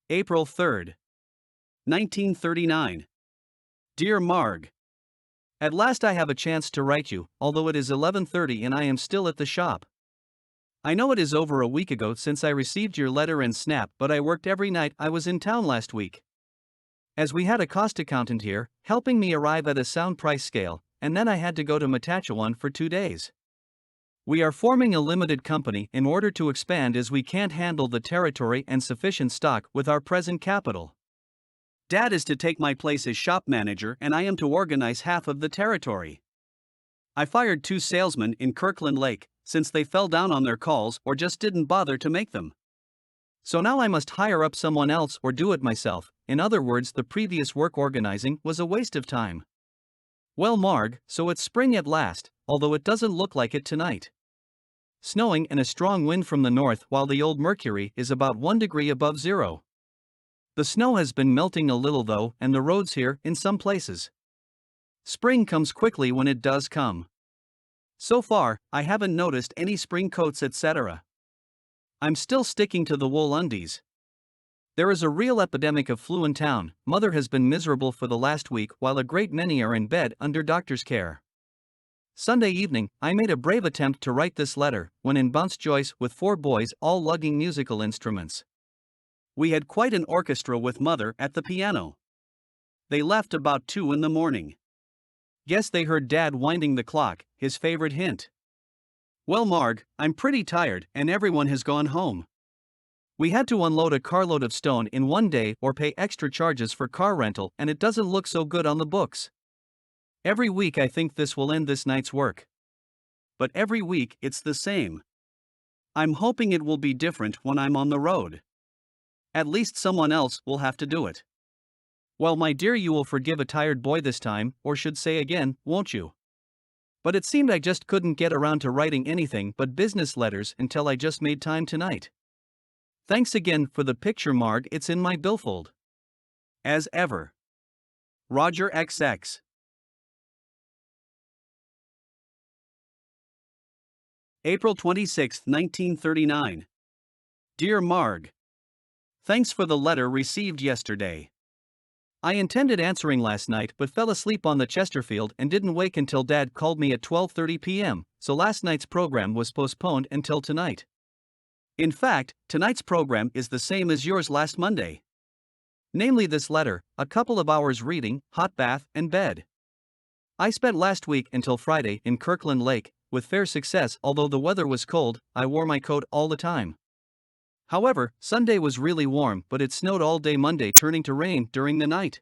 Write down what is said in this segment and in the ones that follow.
April 3rd, 1939. Dear Marg, at last I have a chance to write you, although it is 11:30 and I am still at the shop. I know it is over a week ago since I received your letter and snap, but I worked every night I was in town last week. As we had a cost accountant here, helping me arrive at a sound price scale, and then I had to go to Matachewan for 2 days. We are forming a limited company in order to expand as we can't handle the territory and sufficient stock with our present capital. Dad is to take my place as shop manager and I am to organize half of the territory. I fired 2 salesmen in Kirkland Lake, since they fell down on their calls or just didn't bother to make them. So now I must hire up someone else or do it myself. In other words, the previous work organizing was a waste of time. Well, Marg, so it's spring at last, although it doesn't look like it tonight. Snowing and a strong wind from the north while the old mercury is about 1 degree above zero. The snow has been melting a little though, and the roads here in some places. Spring comes quickly when it does come. So far, I haven't noticed any spring coats etc. I'm still sticking to the wool undies. There is a real epidemic of flu in town. Mother has been miserable for the last week while a great many are in bed under doctor's care. Sunday evening, I made a brave attempt to write this letter, when in bounced Joyce with 4 boys all lugging musical instruments. We had quite an orchestra with Mother at the piano. They left about 2 in the morning. Guess they heard Dad winding the clock, his favorite hint. Well, Marg, I'm pretty tired and everyone has gone home. We had to unload a carload of stone in 1 day or pay extra charges for car rental, and it doesn't look so good on the books. Every week I think this will end this night's work. But every week it's the same. I'm hoping it will be different when I'm on the road. At least someone else will have to do it. Well, my dear, you will forgive a tired boy this time, or should say again, won't you? But it seemed I just couldn't get around to writing anything but business letters until I just made time tonight. Thanks again for the picture, Marg, it's in my billfold. As ever. Roger XX. April 26, 1939. Dear Marg, thanks for the letter received yesterday. I intended answering last night but fell asleep on the Chesterfield and didn't wake until Dad called me at 12:30 p.m., so last night's program was postponed until tonight. In fact, tonight's program is the same as yours last Monday. Namely this letter, a couple of hours reading, hot bath, and bed. I spent last week until Friday in Kirkland Lake, with fair success. Although the weather was cold, I wore my coat all the time. However, Sunday was really warm, but it snowed all day Monday, turning to rain during the night.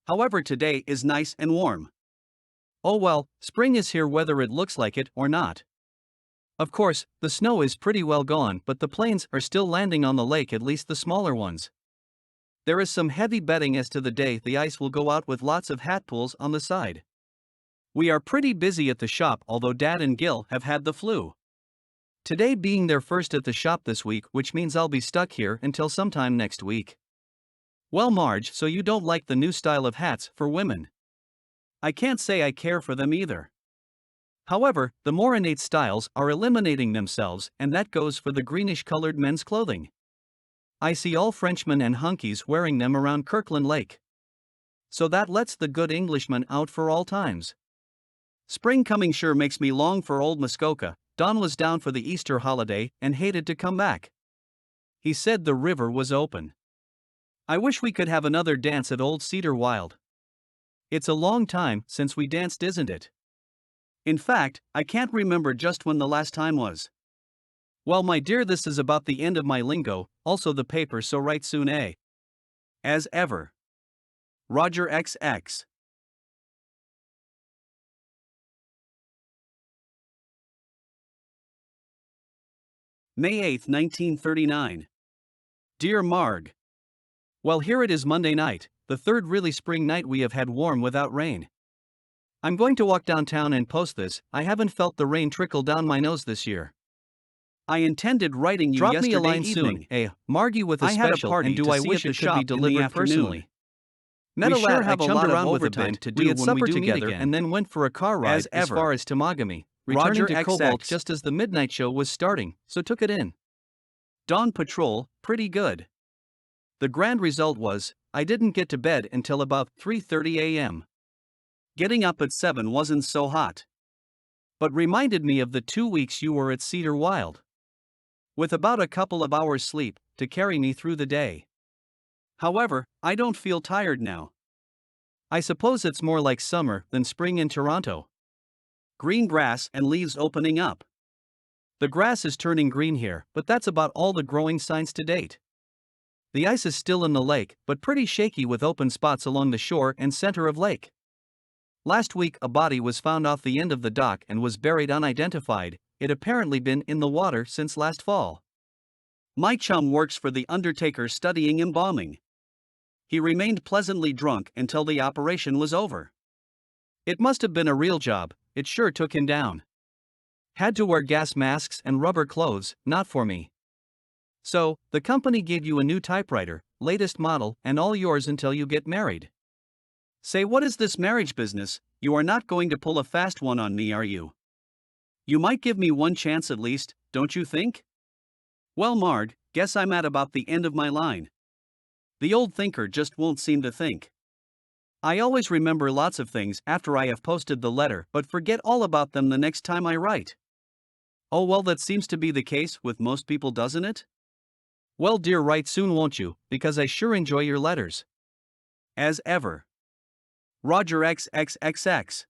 However, today is nice and warm. Oh well, spring is here whether it looks like it or not. Of course, the snow is pretty well gone, but the planes are still landing on the lake, at least the smaller ones. There is some heavy betting as to the day the ice will go out, with lots of hat pulls on the side. We are pretty busy at the shop, although Dad and Gil have had the flu. Today being their first at the shop this week, which means I'll be stuck here until sometime next week. Well, Marge, so you don't like the new style of hats for women? I can't say I care for them either. However, the more innate styles are eliminating themselves, and that goes for the greenish-colored men's clothing. I see all Frenchmen and hunkies wearing them around Kirkland Lake. So that lets the good Englishman out for all times. Spring coming sure makes me long for old Muskoka. Don was down for the Easter holiday and hated to come back. He said the river was open. I wish we could have another dance at Old Cedar Wild. It's a long time since we danced, isn't it? In fact, I can't remember just when the last time was. Well, my dear, this is about the end of my lingo, also the paper, so write soon, eh? As ever. Roger XX. May 8, 1939. Dear Marg. Well, here it is Monday night, the third really spring night we have had warm without rain. I'm going to walk downtown and post this. I haven't felt the rain trickle down my nose this year. I intended writing you Drop yesterday me a line evening. soon, Margie, with a I had a special, party and do to I see wish at it the could be shop in the delivered afternoon. personally. Met We a sure lad have I a chummed lot of around with a overtime bit. to We do had when supper we do meet together again. and then went for a car ride As as ever. far as Temagami, Roger returning to Cobalt XX. just as the midnight show was starting, so took it in. Dawn Patrol, pretty good. The grand result was, I didn't get to bed until about 3:30 a.m. Getting up at 7 wasn't so hot. But reminded me of the 2 weeks you were at Cedar Wild. With about a couple of hours sleep to carry me through the day. However, I don't feel tired now. I suppose it's more like summer than spring in Toronto. Green grass and leaves opening up. The grass is turning green here, but that's about all the growing signs to date. The ice is still in the lake, but pretty shaky with open spots along the shore and center of lake. Last week a body was found off the end of the dock and was buried unidentified. It apparently been in the water since last fall. My chum works for the undertaker studying embalming. He remained pleasantly drunk until the operation was over. It must have been a real job, it sure took him down. Had to wear gas masks and rubber clothes, not for me. So, the company gave you a new typewriter, latest model, and all yours until you get married. Say, what is this marriage business? You are not going to pull a fast one on me, are you? You might give me one chance at least, don't you think? Well, Marg, guess I'm at about the end of my line. The old thinker just won't seem to think. I always remember lots of things after I have posted the letter but forget all about them the next time I write. Oh well, that seems to be the case with most people, doesn't it? Well dear, write soon won't you, because I sure enjoy your letters. As ever. Roger XXXX.